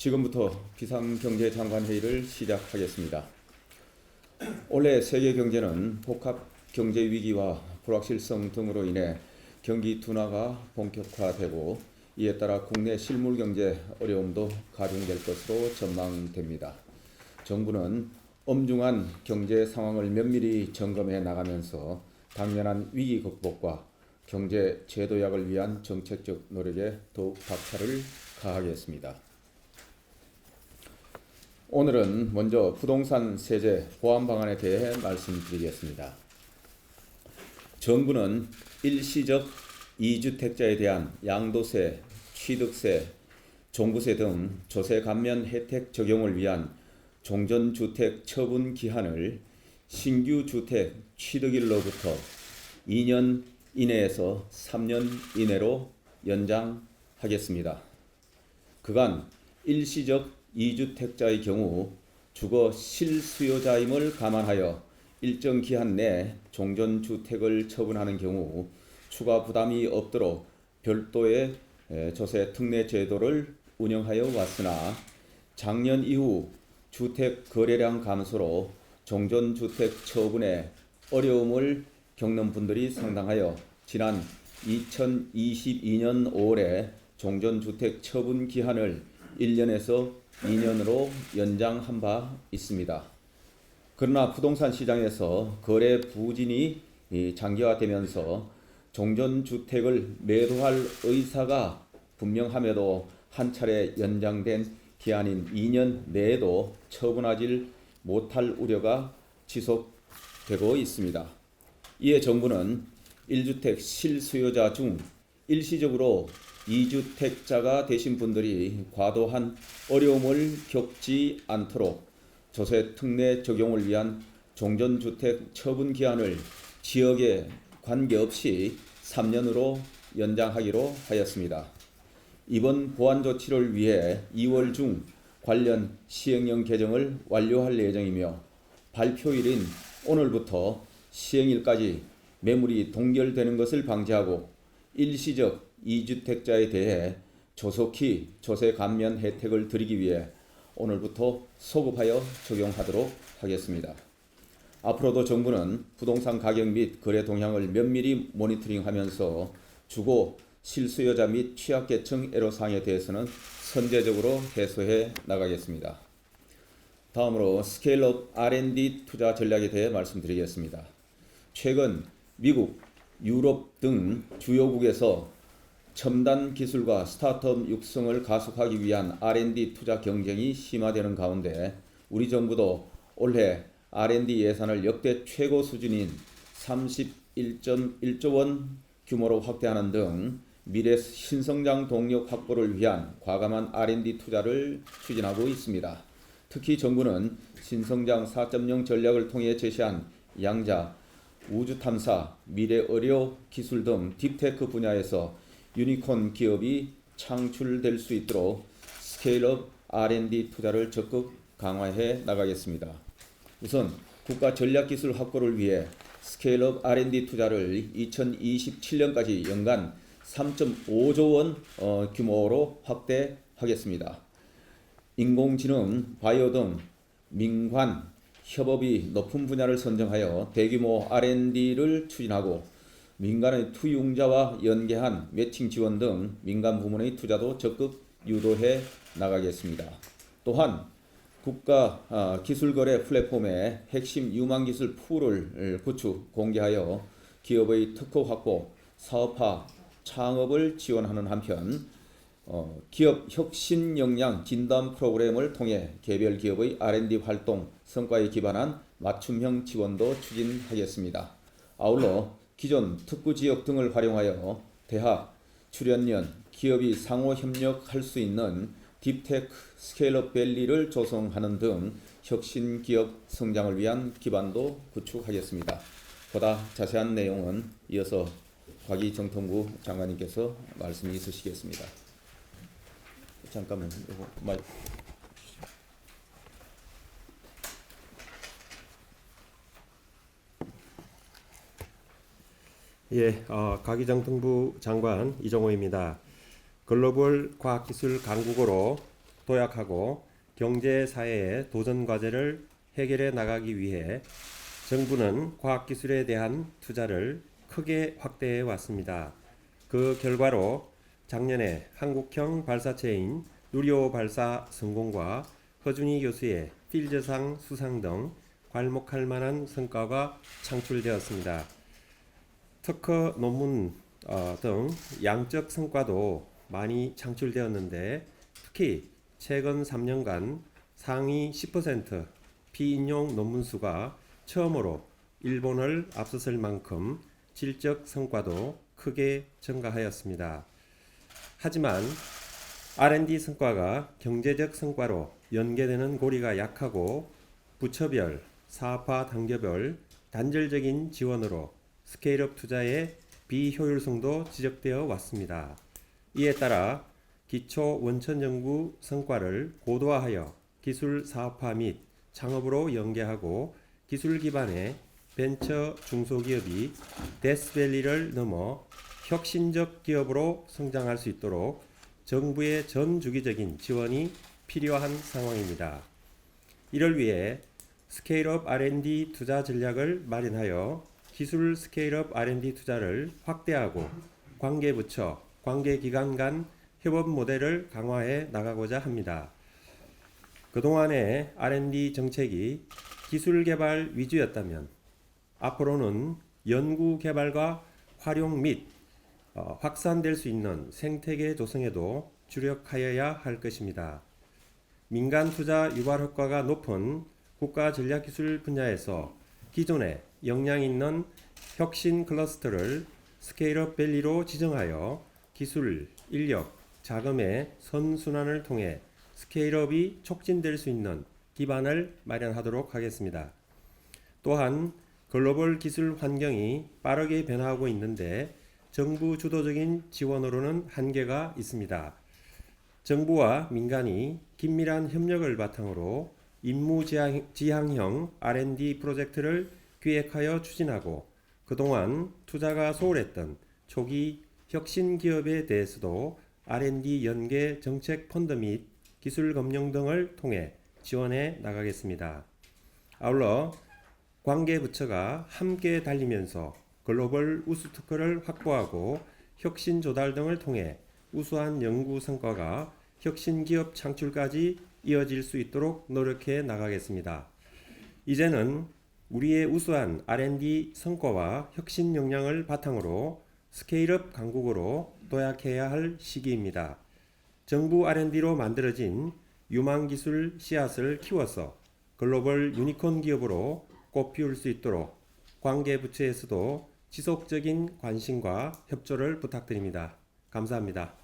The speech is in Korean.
지금부터 비상경제장관회의를 시작하겠습니다. 올해 세계 경제는 복합 경제 위기와 불확실성 등으로 인해 경기 둔화가 본격화되고 이에 따라 국내 실물 경제 어려움도 가중될 것으로 전망됩니다. 정부는 엄중한 경제 상황을 면밀히 점검해 나가면서 당면한 위기 극복과 경제 재도약을 위한 정책적 노력에 더욱 박차를 가하겠습니다. 오늘은 먼저 부동산 세제 보완 방안에 대해 말씀드리겠습니다. 정부는 일시적 2주택자에 대한 양도세, 취득세, 종부세 등 조세 감면 혜택 적용을 위한 종전주택 처분 기한을 신규 주택 취득일로부터 2년 이내에서 3년 이내로 연장하겠습니다. 그간 일시적 2주택자의 경우 주거 실수요자임을 감안하여 일정 기한 내 종전주택을 처분하는 경우 추가 부담이 없도록 별도의 조세 특례 제도를 운영하여 왔으나 작년 이후 주택 거래량 감소로 종전주택 처분에 어려움을 겪는 분들이 상당하여 지난 2022년 5월에 종전주택 처분 기한을 1년에서 2년으로 연장한 바 있습니다. 그러나 부동산 시장에서 거래 부진이 장기화되면서 종전주택을 매도할 의사가 분명함에도 한 차례 연장된 기한인 2년 내에도 처분하지 못할 우려가 지속되고 있습니다. 이에 정부는 1주택 실수요자 중 일시적으로 2주택자가 되신 분들이 과도한 어려움을 겪지 않도록 조세 특례 적용을 위한 종전주택 처분 기한을 지역에 관계없이 3년으로 연장하기로 하였습니다. 이번 보완 조치를 위해 2월 중 관련 시행령 개정을 완료할 예정이며 발표일인 오늘부터 시행일까지 매물이 동결되는 것을 방지하고 일시적 2주택자에 대해 조속히 조세 감면 혜택을 드리기 위해 오늘부터 소급하여 적용하도록 하겠습니다. 앞으로도 정부는 부동산 가격 및 거래 동향을 면밀히 모니터링하면서 주거 실수요자 및 취약계층 애로사항에 대해서는 선제적으로 해소해 나가겠습니다. 다음으로 스케일업 R&D 투자 전략에 대해 말씀드리겠습니다. 최근 미국, 유럽 등 주요국에서 첨단 기술과 스타트업 육성을 가속하기 위한 R&D 투자 경쟁이 심화되는 가운데 우리 정부도 올해 R&D 예산을 역대 최고 수준인 31.1조 원 규모로 확대하는 등 미래 신성장 동력 확보를 위한 과감한 R&D 투자를 추진하고 있습니다. 특히 정부는 신성장 4.0 전략을 통해 제시한 양자, 우주탐사, 미래의료 기술 등 딥테크 분야에서 유니콘 기업이 창출될 수 있도록 스케일업 R&D 투자를 적극 강화해 나가겠습니다. 우선 국가 전략기술 확보를 위해 스케일업 R&D 투자를 2027년까지 연간 3.5조 원 규모로 확대하겠습니다. 인공지능, 바이오 등 민관, 협업이 높은 분야를 선정하여 대규모 R&D를 추진하고 민간의 투융자와 연계한 매칭 지원 등 민간 부문의 투자도 적극 유도해 나가겠습니다. 또한 국가 기술거래 플랫폼의 핵심 유망기술 풀을 구축, 공개하여 기업의 특허 확보, 사업화, 창업을 지원하는 한편 기업 혁신 역량 진단 프로그램을 통해 개별 기업의 R&D 활동 성과에 기반한 맞춤형 지원도 추진하겠습니다. 아울러 기존 특구 지역 등을 활용하여 대학, 출연연, 기업이 상호 협력할 수 있는 딥테크 스케일업 밸리를 조성하는 등 혁신 기업 성장을 위한 기반도 구축하겠습니다. 보다 자세한 내용은 이어서 과기정통부 장관님께서 말씀이 있으시겠습니다. 잠깐만 이거 말. 과기정통부 장관 이종호입니다. 글로벌 과학기술 강국으로 도약하고 경제 사회의 도전 과제를 해결해 나가기 위해 정부는 과학기술에 대한 투자를 크게 확대해 왔습니다. 그 결과로 작년에 한국형 발사체인 누리호 발사 성공과 허준희 교수의 필즈상 수상 등 괄목할 만한 성과가 창출되었습니다. 특허 논문 등 양적 성과도 많이 창출되었는데 특히 최근 3년간 상위 10% 피인용 논문 수가 처음으로 일본을 앞서설 만큼 질적 성과도 크게 증가하였습니다. 하지만 R&D 성과가 경제적 성과로 연계되는 고리가 약하고 부처별, 사업화 단계별 단절적인 지원으로 스케일업 투자의 비효율성도 지적되어 왔습니다. 이에 따라 기초 원천 연구 성과를 고도화하여 기술 사업화 및 창업으로 연계하고 기술 기반의 벤처 중소기업이 데스밸리를 넘어 혁신적 기업으로 성장할 수 있도록 정부의 전 주기적인 지원이 필요한 상황입니다. 이를 위해 스케일업 R&D 투자 전략을 마련하여 기술 스케일업 R&D 투자를 확대하고 관계부처, 관계기관 간 협업 모델을 강화해 나가고자 합니다. 그동안의 R&D 정책이 기술 개발 위주였다면 앞으로는 연구 개발과 활용 및 확산될 수 있는 생태계 조성에도 주력하여야 할 것입니다. 민간 투자 유발 효과가 높은 국가 전략기술 분야에서 기존에 역량 있는 혁신 클러스터를 스케일업 밸리로 지정하여 기술, 인력, 자금의 선순환을 통해 스케일업이 촉진될 수 있는 기반을 마련하도록 하겠습니다. 또한 글로벌 기술 환경이 빠르게 변화하고 있는데 정부 주도적인 지원으로는 한계가 있습니다. 정부와 민간이 긴밀한 협력을 바탕으로 임무지향형 R&D 프로젝트를 기획하여 추진하고 그동안 투자가 소홀했던 초기 혁신 기업에 대해서도 R&D 연계 정책 펀드 및 기술 검증 등을 통해 지원해 나가겠습니다. 아울러 관계 부처가 함께 달리면서 글로벌 우수 특허를 확보하고 혁신 조달 등을 통해 우수한 연구 성과가 혁신 기업 창출까지 이어질 수 있도록 노력해 나가겠습니다. 이제는 우리의 우수한 R&D 성과와 혁신 역량을 바탕으로 스케일업 강국으로 도약해야 할 시기입니다. 정부 R&D로 만들어진 유망기술 씨앗을 키워서 글로벌 유니콘 기업으로 꽃피울 수 있도록 관계부처에서도 지속적인 관심과 협조를 부탁드립니다. 감사합니다.